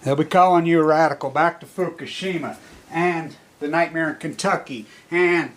They'll be calling you a radical. Back to Fukushima and the nightmare in Kentucky and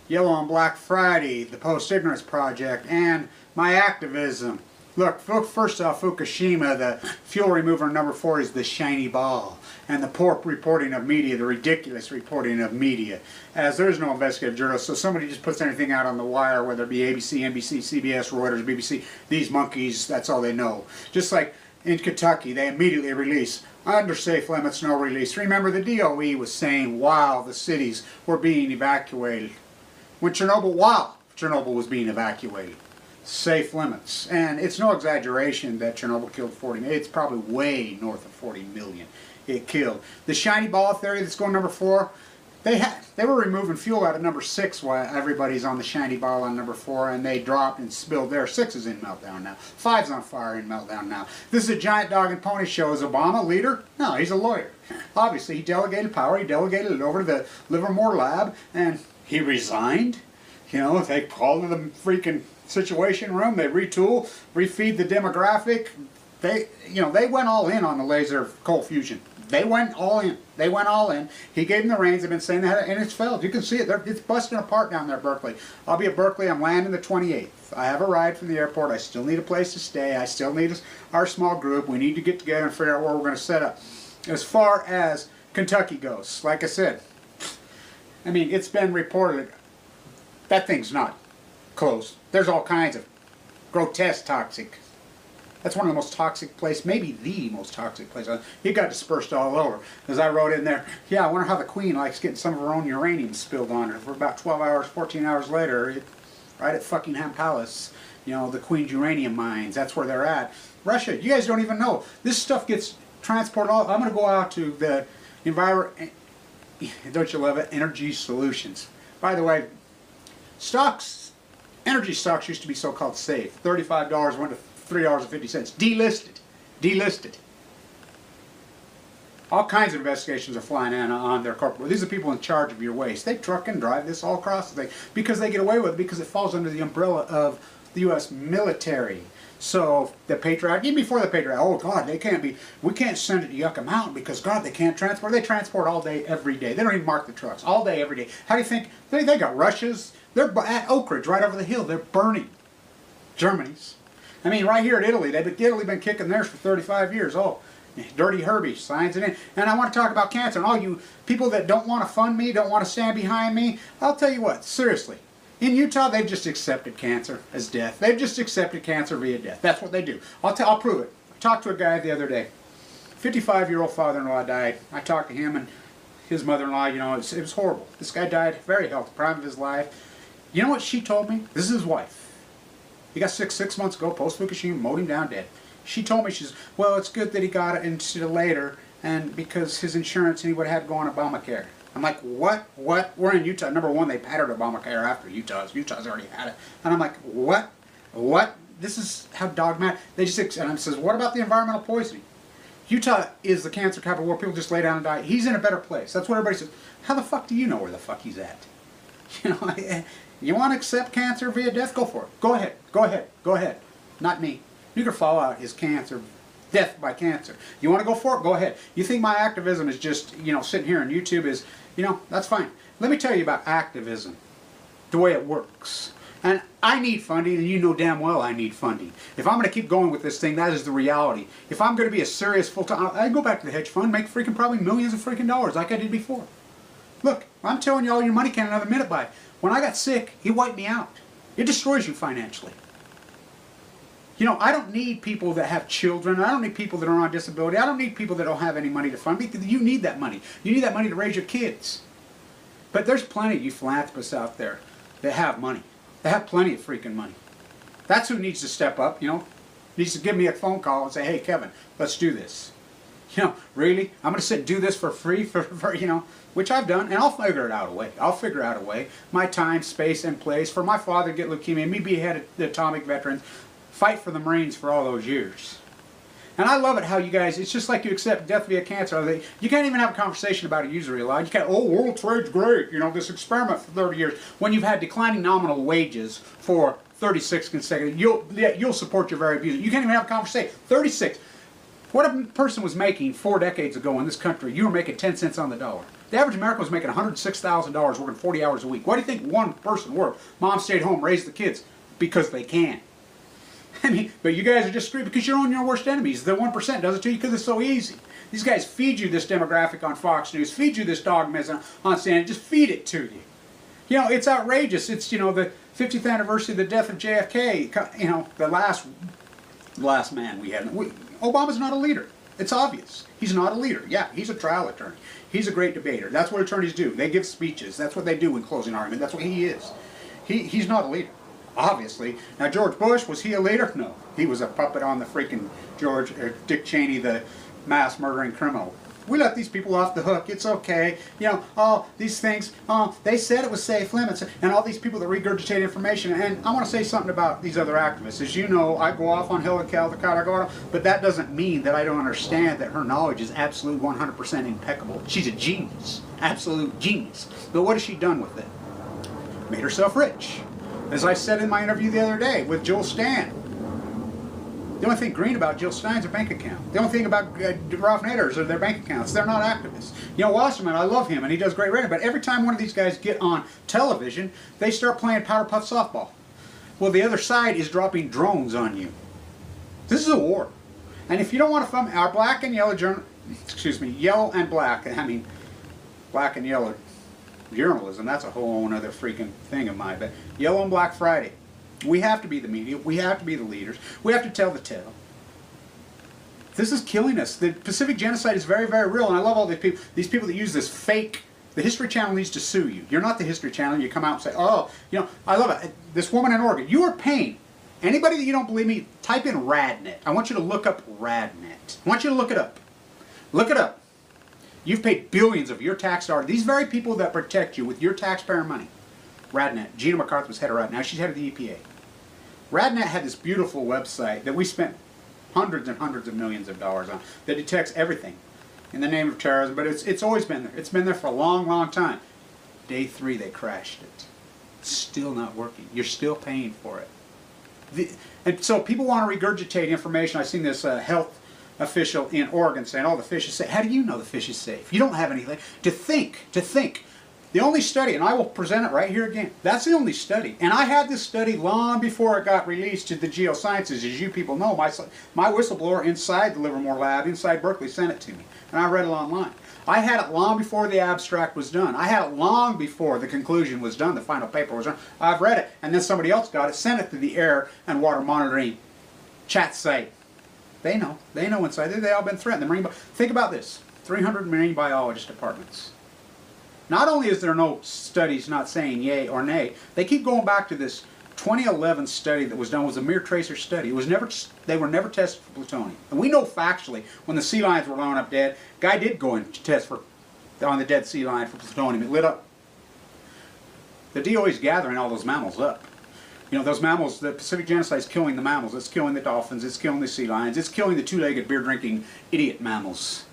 Yellow on Black Friday, the Post-Ignorance Project, and my activism. Look, first off, Fukushima, the fuel remover number 4 is the shiny ball. And the poor reporting of media, the ridiculous reporting of media. As there is no investigative journalist, so somebody just puts anything out on the wire, whether it be ABC, NBC, CBS, Reuters, BBC, these monkeys, that's all they know. Just like in Kentucky, they immediately release, under safe limits, no release. Remember, the DOE was saying while the cities were being evacuated. When Chernobyl was being evacuated. Safe limits. And it's no exaggeration that Chernobyl killed 40 million. It's probably way north of 40 million it killed. The shiny ball theory that's going number 4, they were removing fuel out of number 6 while everybody's on the shiny ball on number 4, and they dropped and spilled there. 6 is in meltdown now. 5's on fire in meltdown now. This is a giant dog and pony show. Is Obama a leader? No, he's a lawyer. Obviously, he delegated power. He delegated it over to the Livermore lab, and he resigned. You know, they called the freaking situation room. They retool, refeed the demographic. They went all in on the laser cold fusion. They went all in. They went all in. He gave them the reins. They've been saying that, and it's failed. You can see it. It's busting apart down there at Berkeley. I'll be at Berkeley. I'm landing the 28th. I have a ride from the airport. I still need a place to stay. I still need our small group. We need to get together and figure out where we're going to set up. As far as Kentucky goes, like I said, I mean, it's been reported that thing's not closed. There's all kinds of grotesque toxic. That's one of the most toxic places, maybe the most toxic place. It got dispersed all over. As I wrote in there, yeah, I wonder how the Queen likes getting some of her own uranium spilled on her. For about 12 hours, 14 hours later, right at Fuckingham Palace, you know, the Queen's uranium mines, that's where they're at. Russia, you guys don't even know. This stuff gets transported all. I'm going to go out to the don't you love it? Energy Solutions. By the way, stocks, energy stocks used to be so-called safe. $35 went to $3.50. Delisted. Delisted. All kinds of investigations are flying in on their corporate. These are people in charge of your waste. They truck and drive this all across the thing because they get away with it because it falls under the umbrella of the U.S. military. So the Patriot, even before the Patriot, oh God, they can't be. We can't send it to Yucca Mountain because God, they can't transport. They transport all day, every day. They don't even mark the trucks. All day, every day. How do you think they got Russia's? They're at Oak Ridge, right over the hill. They're burning Germany's. I mean, right here at Italy, Italy been kicking theirs for 35 years. Oh, Dirty Herbie signs it in. And I want to talk about cancer. And all you people that don't want to fund me, don't want to stand behind me, I'll tell you what, seriously. In Utah, they've just accepted cancer as death. They've just accepted cancer via death. That's what they do. I'll prove it. I talked to a guy the other day. 55-year-old father-in-law died. I talked to him and his mother-in-law. You know, it was horrible. This guy died very healthy, prime of his life. You know what she told me? This is his wife. He got sick 6 months ago, post-Fukushima, mowed him down dead. She told me, she says, well, it's good that he got it instead of later, and because his insurance, and he would have had to go on Obamacare. I'm like, what? What? We're in Utah. Number one, they pattered Obamacare after Utah's. Utah's already had it. And I'm like, what? What? This is how dogmatic. They just, and I says, what about the environmental poisoning? Utah is the cancer capital where people just lay down and die. He's in a better place. That's what everybody says. How the fuck do you know where the fuck he's at? You know, you want to accept cancer via death? Go for it. Go ahead. Go ahead. Go ahead. Not me. You can fall out his cancer, death by cancer. You want to go for it? Go ahead. You think my activism is just, you know, sitting here on YouTube is, you know, that's fine. Let me tell you about activism, the way it works. And I need funding, and you know damn well I need funding. If I'm going to keep going with this thing, that is the reality. If I'm going to be a serious full-time, I go back to the hedge fund, make freaking probably millions of freaking dollars like I did before. Look, I'm telling you, all your money can't another minute buy. When I got sick, he wiped me out. It destroys you financially. You know, I don't need people that have children. I don't need people that are on disability. I don't need people that don't have any money to fund because you need that money. You need that money to raise your kids. But there's plenty of you philanthropists out there that have money. They have plenty of freaking money. That's who needs to step up, you know. Needs to give me a phone call and say, hey, Kevin, let's do this. You know, really? I'm going to sit and do this for free, for you know, which I've done, and I'll figure it out a way. I'll figure out a way. My time, space, and place. For my father to get leukemia, me be head of the atomic veterans, fight for the Marines for all those years. And I love it how you guys, it's just like you accept death via cancer. You can't even have a conversation about a usury allowed. You can't, oh, world trade's great, you know, this experiment for 30 years. When you've had declining nominal wages for 36 consecutive, you'll support your very abuser. You can't even have a conversation. 36. What a person was making 4 decades ago in this country, you were making 10 cents on the dollar. The average American was making $106,000 working 40 hours a week. Why do you think one person worked? Mom stayed home, raised the kids. Because they can. I mean, but you guys are just screwed because you're on your worst enemies. The 1% does it to you because it's so easy. These guys feed you this demographic on Fox News, feed you this dogmatism on CNN, just feed it to you. You know, it's outrageous. It's, you know, the 50th anniversary of the death of JFK, you know, the last man we had. Obama's not a leader. It's obvious. He's not a leader. Yeah, he's a trial attorney. He's a great debater. That's what attorneys do. They give speeches. That's what they do in closing argument. That's what he is. He's not a leader. Obviously. Now, George Bush, was he a leader? No. He was a puppet on the freaking Dick Cheney, the mass murdering criminal. We let these people off the hook. It's okay. You know, oh, these things, oh, they said it was safe limits, and all these people that regurgitate information. And I want to say something about these other activists. As you know, I go off on Helen Caldicott, but that doesn't mean that I don't understand that her knowledge is absolutely 100% impeccable. She's a genius. Absolute genius. But what has she done with it? Made herself rich. As I said in my interview the other day with Jill Stein, the only thing green about Jill Stein's her bank account. The only thing about Ralph Nader's are their bank accounts. They're not activists. You know, Wasserman, I love him and he does great writing, but every time one of these guys get on television, they start playing Powder Puff softball. Well, the other side is dropping drones on you. This is a war. And if you don't want to fund our black and yellow yellow and black, I mean, black and yellow journalism, that's a whole other freaking thing of mine. But Yellow and Black Friday, we have to be the media, we have to be the leaders, we have to tell the tale. This is killing us. The Pacific genocide is very, very real, and I love all these people that use this fake. The History Channel needs to sue you. You're not the History Channel. You come out and say, oh, you know, I love it. This woman in Oregon, you are paying. Anybody that you don't believe me, type in RadNet. I want you to look up RadNet. I want you to look it up. Look it up. You've paid billions of your tax dollars. These very people that protect you with your taxpayer money. RadNet. Gina McCarthy was head of RadNet. Now she's head of the EPA. RadNet had this beautiful website that we spent hundreds and hundreds of millions of dollars on that detects everything in the name of terrorism, but it's always been there. It's been there for a long, long time. Day 3, they crashed it. It's still not working. You're still paying for it. And so people want to regurgitate information. I've seen this health official in Oregon saying, oh, the fish is safe. How do you know the fish is safe? You don't have anything. To think. The only study, and I will present it right here again, that's the only study. And I had this study long before it got released to the geosciences. As you people know, my whistleblower inside the Livermore lab, inside Berkeley, sent it to me. And I read it online. I had it long before the abstract was done. I had it long before the conclusion was done, the final paper was done. I've read it, and then somebody else got it, sent it to the Air and Water Monitoring chat site. They know inside there. They've all been threatened. Think about this, 300 marine biologist departments. Not only is there no studies not saying yay or nay, they keep going back to this 2011 study that was done. It was a mere tracer study. It was never, they were never tested for plutonium. And we know factually, when the sea lions were blown up dead, guy did go and test on the dead sea lion for plutonium. It lit up. The DOE is gathering all those mammals up. You know, those mammals, the Pacific genocide is killing the mammals. It's killing the dolphins. It's killing the sea lions. It's killing the two-legged, beer-drinking idiot mammals.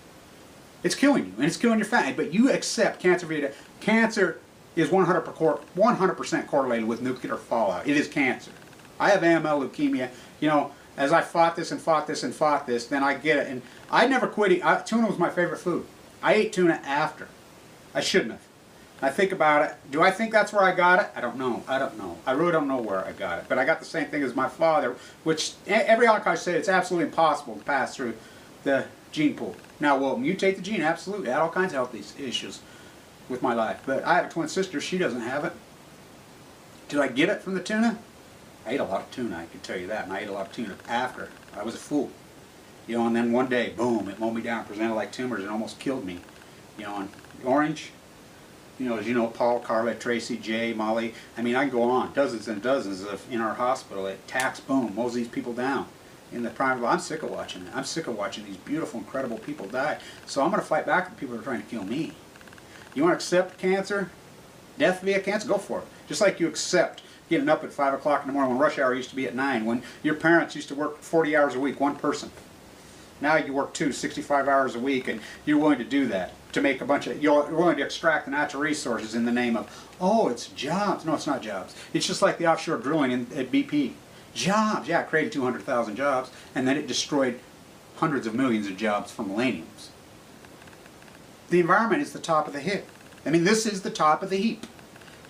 It's killing you, and it's killing your family. But you accept cancer. Cancer is 100% correlated with nuclear fallout. It is cancer. I have AML, leukemia. You know, as I fought this and fought this and fought this, then I get it. And I never quit eating. Tuna was my favorite food. I ate tuna after. I shouldn't have. I think about it. Do I think that's where I got it? I don't know. I don't know. I really don't know where I got it. But I got the same thing as my father, which every oncologist said it's absolutely impossible to pass through the gene pool. Now, will it mutate the gene? Absolutely. I had all kinds of health issues with my life. But I have a twin sister. She doesn't have it. Did I get it from the tuna? I ate a lot of tuna, I can tell you that. And I ate a lot of tuna after. I was a fool. You know, and then one day, boom, it mowed me down, presented like tumors, and almost killed me. You know, and orange, you know, as you know, Paul, Carla, Tracy, Jay, Molly, I mean, I can go on. Dozens and dozens in our hospital. It attacks, boom, mows these people down. In the prime, I'm sick of watching it. I'm sick of watching these beautiful, incredible people die. So I'm going to fight back with people that are trying to kill me. You want to accept cancer, death via cancer? Go for it. Just like you accept getting up at 5 o'clock in the morning when rush hour used to be at 9, when your parents used to work 40 hours a week, one person. Now you work 65 hours a week, and you're willing to do that to make a bunch of, you're willing to extract the natural resources in the name of, oh, it's jobs. No, it's not jobs. It's just like the offshore drilling at BP. Jobs, yeah, it created 200,000 jobs, and then it destroyed hundreds of millions of jobs for millenniums. The environment is the top of the heap. I mean, this is the top of the heap.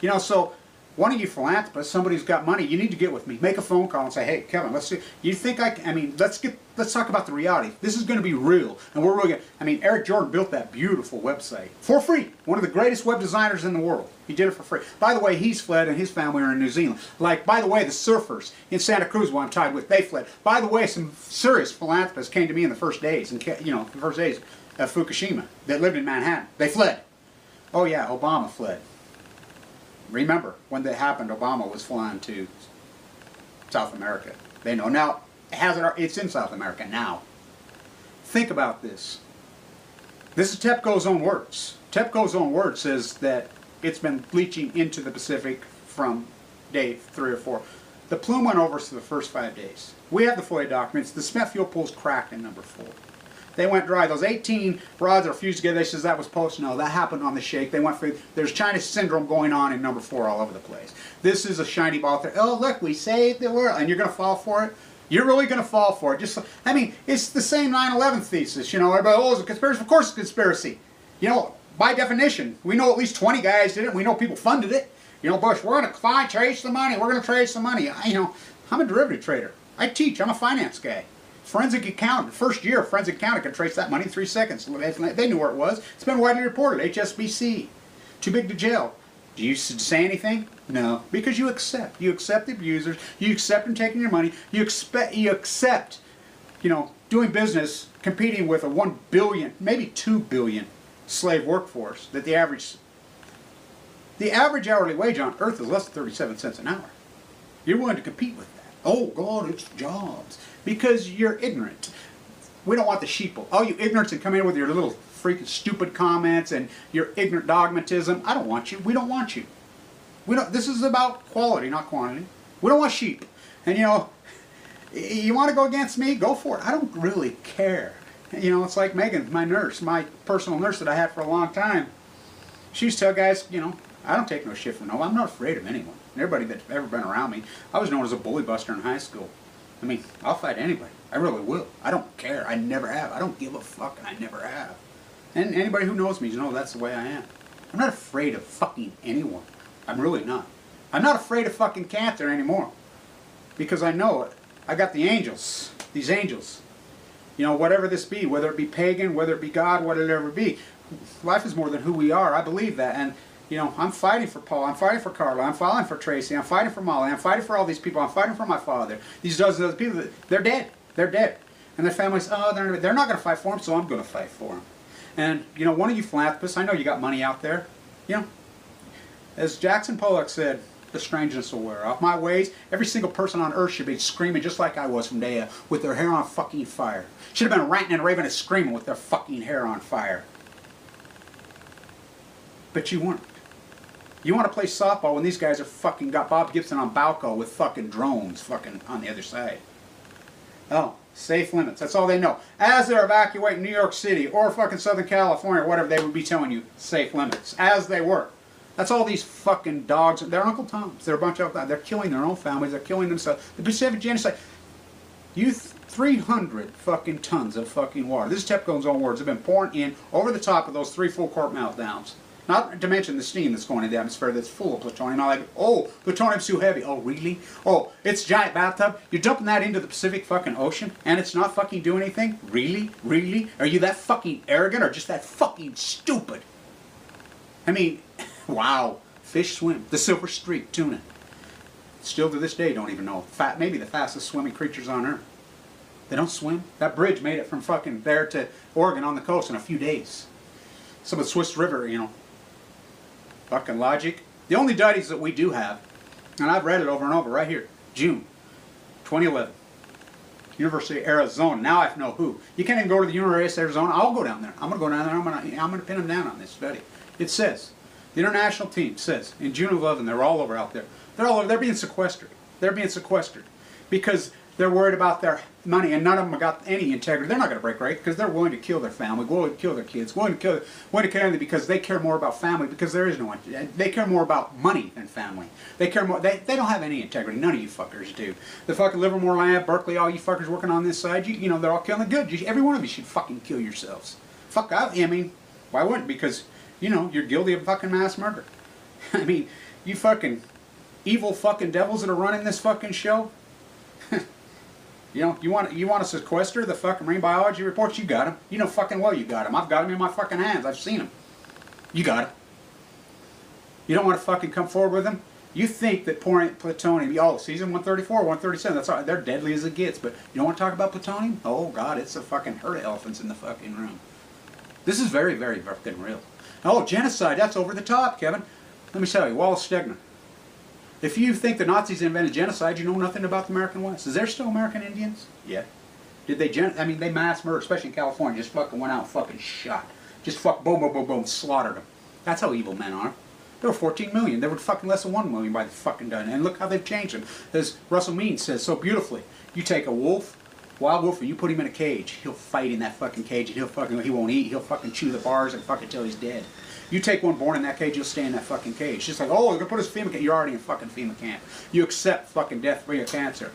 You know, so one of you philanthropists, somebody who's got money, you need to get with me. Make a phone call and say, hey, Kevin, let's see. You think I mean, let's talk about the reality. This is going to be real. And we're really going to, I mean, Eric Jordan built that beautiful website for free. One of the greatest web designers in the world. He did it for free. By the way, he's fled and his family are in New Zealand. Like, by the way, the surfers in Santa Cruz, who I'm tied with, they fled. By the way, some serious philanthropists came to me in the first days, and you know, the first days of Fukushima, that lived in Manhattan. They fled. Oh yeah, Obama fled. Remember, when that happened, Obama was flying to South America. They know. Now, it's in South America now. Think about this. This is TEPCO's own words. TEPCO's own word says that it's been bleaching into the Pacific from day 3 or 4. The plume went over for the first 5 days. We have the FOIA documents. The Smith fuel pool's cracked in number 4. They went dry. Those 18 rods are fused together. They says that was post. No, that happened on the shake. They went for, there's China syndrome going on in number 4 all over the place. This is a shiny ball there. Oh, look, we saved the world. And you're going to fall for it? You're really going to fall for it. Just, I mean, it's the same 9/11 thesis. You know, everybody, oh, it's a conspiracy. Of course it's a conspiracy. You know, by definition, we know at least 20 guys did it. We know people funded it. You know, Bush, we're going to trace the money. We're going to trace the money. You know, I'm a derivative trader. I teach. I'm a finance guy. Forensic accountant, first year forensic accountant could trace that money in 3 seconds. They knew where it was. It's been widely reported. HSBC. Too big to jail. Do you say anything? No. Because you accept. You accept the abusers. You accept them taking your money. You accept, you know, doing business, competing with a 1 billion, maybe 2 billion slave workforce that the average hourly wage on earth is less than 37 cents an hour. You're willing to compete with that. Oh, God, it's jobs. Because you're ignorant. We don't want the sheeple. Oh, you ignorance and come in with your little freaking stupid comments and your ignorant dogmatism. I don't want you. We don't want you. We don't. This is about quality, not quantity. We don't want sheep. And you know, you want to go against me? Go for it. I don't really care. You know, it's like Megan, my nurse, my personal nurse that I had for a long time. She used to tell guys, you know, I don't take no shit from no one. I'm not afraid of anyone. Everybody that's ever been around me. I was known as a bully buster in high school. I mean, I'll fight anybody. I really will. I don't care. I never have. I don't give a fuck, and I never have. And anybody who knows me, you know that's the way I am. I'm not afraid of fucking anyone. I'm really not. I'm not afraid of fucking cancer anymore. Because I know it. I got the angels. These angels. You know, whatever this be, whether it be pagan, whether it be God, whatever it be. Life is more than who we are. I believe that. And you know, I'm fighting for Paul, I'm fighting for Carla, I'm fighting for Tracy, I'm fighting for Molly, I'm fighting for all these people, I'm fighting for my father. These dozens of people, they're dead. They're dead. And their families, oh, they're not going to fight for them, so I'm going to fight for them. And, you know, one of you philanthropists, I know you got money out there. You know, as Jackson Pollock said, the strangeness will wear off. My ways, every single person on earth should be screaming just like I was from day with their hair on fucking fire. Should have been ranting and raving and screaming with their fucking hair on fire. But you weren't. You want to play softball when these guys are fucking got Bob Gibson on Balco with fucking drones fucking on the other side. Oh, safe limits. That's all they know. As they're evacuating New York City or fucking Southern California or whatever, they would be telling you safe limits. As they were. That's all these fucking dogs. They're Uncle Toms. They're a bunch of, they're killing their own families. They're killing themselves. The Pacific genocide. 300 fucking tons of fucking water. This is TEPCO's own words. Have been pouring in over the top of those 3 full court meltdowns. Not to mention the steam that's going into the atmosphere that's full of plutonium. I'm like, oh, plutonium's too heavy. Oh, really? Oh, it's a giant bathtub? You're dumping that into the Pacific fucking Ocean and it's not fucking doing anything? Really? Really? Are you that fucking arrogant or just that fucking stupid? I mean, wow. Fish swim. The silver streak tuna. Still to this day don't even know. Maybe the fastest swimming creatures on Earth. They don't swim. That bridge made it from fucking there to Oregon on the coast in a few days. Some of the Swiss River, you know. Fucking logic. The only studies that we do have, and I've read it over and over right here, June 2011. University of Arizona. Now I know who. You can't even go to the University of Arizona. I'll go down there. I'm going to go down there. I'm going to pin them down on this study. It says, the international team says, in June of 11, they're all over out there. They're all over. They're being sequestered. They're being sequestered because they're worried about their money, and none of them have got any integrity. They're not going to break right because they're willing to kill their family, willing to kill their kids, willing to kill them because they care more about family, because there is no one. They care more about money than family. They care more. They don't have any integrity. None of you fuckers do. The fucking Livermore Lab, Berkeley, all you fuckers working on this side, you know, they're all killing the good. Every one of you should fucking kill yourselves. Fuck out. I mean, why wouldn't? Because, you know, you're guilty of fucking mass murder. I mean, you fucking evil fucking devils that are running this fucking show. You know, you want to sequester the fucking marine biology reports? You got them. You know fucking well you got them. I've got them in my fucking hands. I've seen them. You got them. You don't want to fucking come forward with them? You think that pouring plutonium, oh, season 134, 137, that's all, they're deadly as it gets, but you don't want to talk about plutonium? Oh, God, it's a fucking herd of elephants in the fucking room. This is very, very fucking real. Oh, genocide, that's over the top, Kevin. Let me tell you, Wallace Stegner. If you think the Nazis invented genocide, you know nothing about the American West. Is there still American Indians? Yeah. Did they I mean, they mass murdered, especially in California, just fucking went out and fucking shot. Just boom, boom, boom, boom, slaughtered them. That's how evil men are. There were 14 million. There were fucking less than 1 million by the fucking done. And look how they've changed them. As Russell Means says so beautifully, you take a wolf, wild wolf, and you put him in a cage. He'll fight in that fucking cage, and he won't eat. He'll fucking chew the bars and fucking till he's dead. You take one born in that cage, you'll stay in that fucking cage. Just like, oh, they're gonna put us in FEMA camp. You're already in fucking FEMA camp. You accept fucking death for your cancer.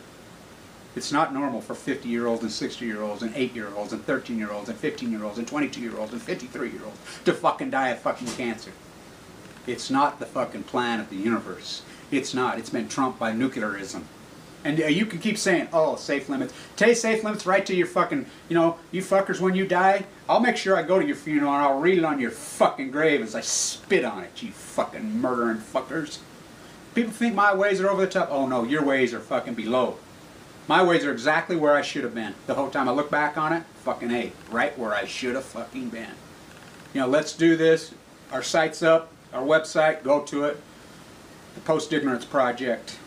It's not normal for 50-year-olds and 60-year-olds and 8-year-olds and 13-year-olds and 15-year-olds and 22-year-olds and 53-year-olds to fucking die of fucking cancer. It's not the fucking plan of the universe. It's not. It's been trumped by nuclearism. And you can keep saying, oh, safe limits. Take safe limits right to your fucking, you know, you fuckers, when you die, I'll make sure I go to your funeral and I'll read it on your fucking grave as I spit on it, you fucking murdering fuckers. People think my ways are over the top. Oh no, your ways are fucking below. My ways are exactly where I should have been. The whole time I look back on it, fucking A, right where I should have fucking been. You know, let's do this. Our site's up, our website, go to it. The Post-Ignorance Project.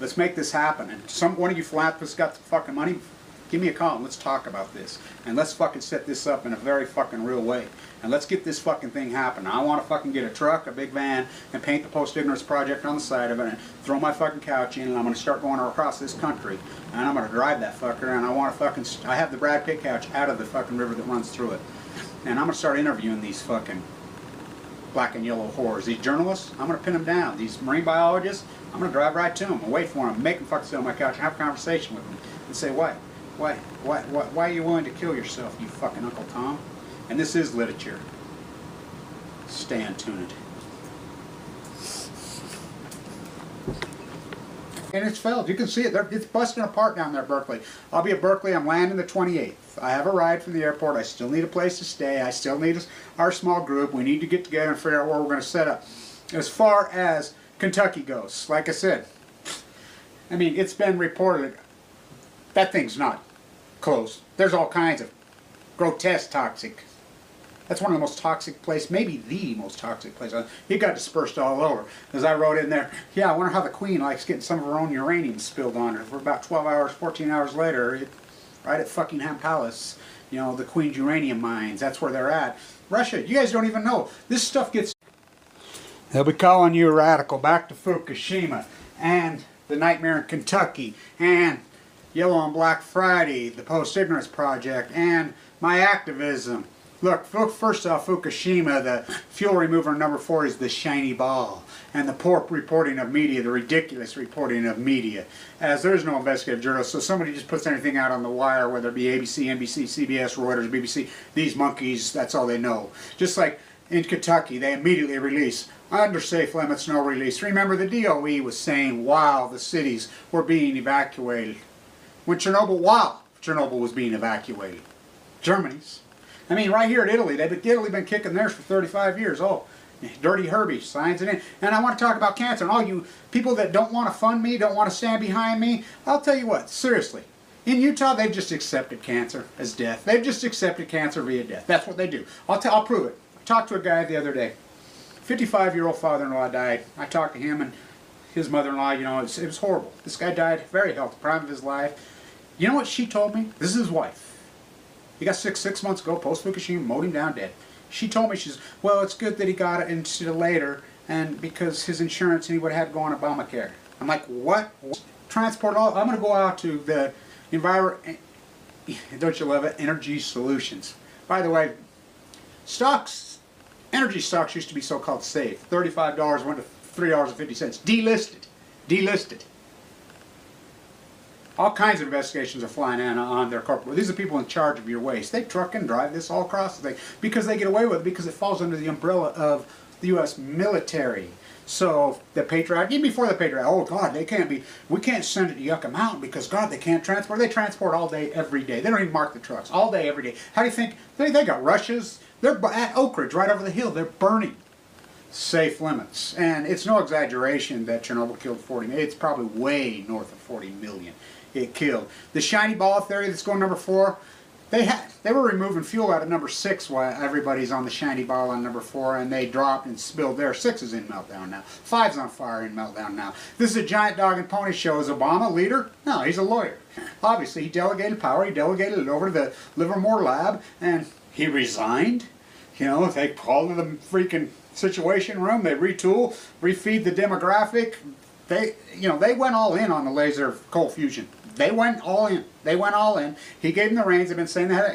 Let's make this happen. And one of you philanthropists got the fucking money, give me a call and let's talk about this. And let's fucking set this up in a very fucking real way. And let's get this fucking thing happening. I want to fucking get a truck, a big van, and paint the Post-Ignorance Project on the side of it, and throw my fucking couch in, and I'm going to start going across this country. And I'm going to drive that fucker, and I want to fucking, I have the Brad Pitt couch out of the fucking river that runs through it. And I'm going to start interviewing these fucking black and yellow whores. These journalists, I'm going to pin them down. These marine biologists, I'm going to drive right to them and wait for them, make them fucking sit on my couch and have a conversation with them and say, why are you willing to kill yourself, you fucking Uncle Tom? And this is literature. Stay tuned. And it's failed. You can see it. It's busting apart down there at Berkeley. I'll be at Berkeley. I'm landing the 28th. I have a ride from the airport. I still need a place to stay. I still need our small group. We need to get together and figure out where we're going to set up. As far as Kentucky goes, like I said, I mean, it's been reported that thing's not closed. There's all kinds of grotesque toxic. That's one of the most toxic places, maybe the most toxic place. It got dispersed all over. As I wrote in there, yeah, I wonder how the Queen likes getting some of her own uranium spilled on her. For about 12 hours, 14 hours later, right at Fuckingham Palace, you know, the Queen's uranium mines, that's where they're at. Russia, you guys don't even know. This stuff gets... They'll be calling you a radical. Back to Fukushima, and the nightmare in Kentucky, and Yellow on Black Friday, the Post-Ignorance Project, and my activism. Look, first off, Fukushima, the fuel remover number 4 is the shiny ball. And the poor reporting of media, the ridiculous reporting of media. As there is no investigative journalist, so somebody just puts anything out on the wire, whether it be ABC, NBC, CBS, Reuters, BBC, these monkeys, that's all they know. Just like in Kentucky, they immediately release, under safe limits, no release. Remember, the DOE was saying while the cities were being evacuated. When while Chernobyl was being evacuated. Germany's. I mean, right here at Italy, Italy been kicking theirs for 35 years. Oh, Dirty Herbie signs it in. And I want to talk about cancer. And all you people that don't want to fund me, don't want to stand behind me, I'll tell you what, seriously. In Utah, they've just accepted cancer as death. They've just accepted cancer via death. That's what they do. I'll prove it. I talked to a guy the other day. 55-year-old father-in-law died. I talked to him and his mother-in-law, you know, it was horrible. This guy died very healthy, prime of his life. You know what she told me? This is his wife. He got sick 6 months ago, post-Fukushima, mowed him down dead. She told me, she says, well, it's good that he got it instead of later, and because his insurance and he would have had to go on Obamacare. I'm like, what? transport all. I'm going to go out to the don't you love it? Energy Solutions. By the way, stocks, energy stocks used to be so-called safe. $35 went to $3.50. Delisted. Delisted. All kinds of investigations are flying in on their corporate. These are people in charge of your waste. They truck and drive this all across the thing because they get away with it because it falls under the umbrella of the U.S. military. So the Patriot, even before the Patriot, oh God, they can't be, we can't send it to Yucca Mountain because God, they can't transport. They transport all day, every day. They don't even mark the trucks. All day, every day. How do you think, they got rushes. They're at Oak Ridge, right over the hill. They're burning safe limits. And it's no exaggeration that Chernobyl killed 40 million. It's probably way north of 40 million it killed. The shiny ball theory that's going number 4, they were removing fuel out of number 6 while everybody's on the shiny ball on number 4, and they dropped and spilled there. 6 is in meltdown now. 5's on fire in meltdown now. This is a giant dog and pony show. Is Obama a leader? No, he's a lawyer. Obviously, he delegated power. He delegated it over to the Livermore lab, and he resigned. You know, they called the freaking Situation Room. They retool, refeed the demographic. They went all in on the laser cold fusion. They went all in. They went all in. He gave them the reins. They've been saying that.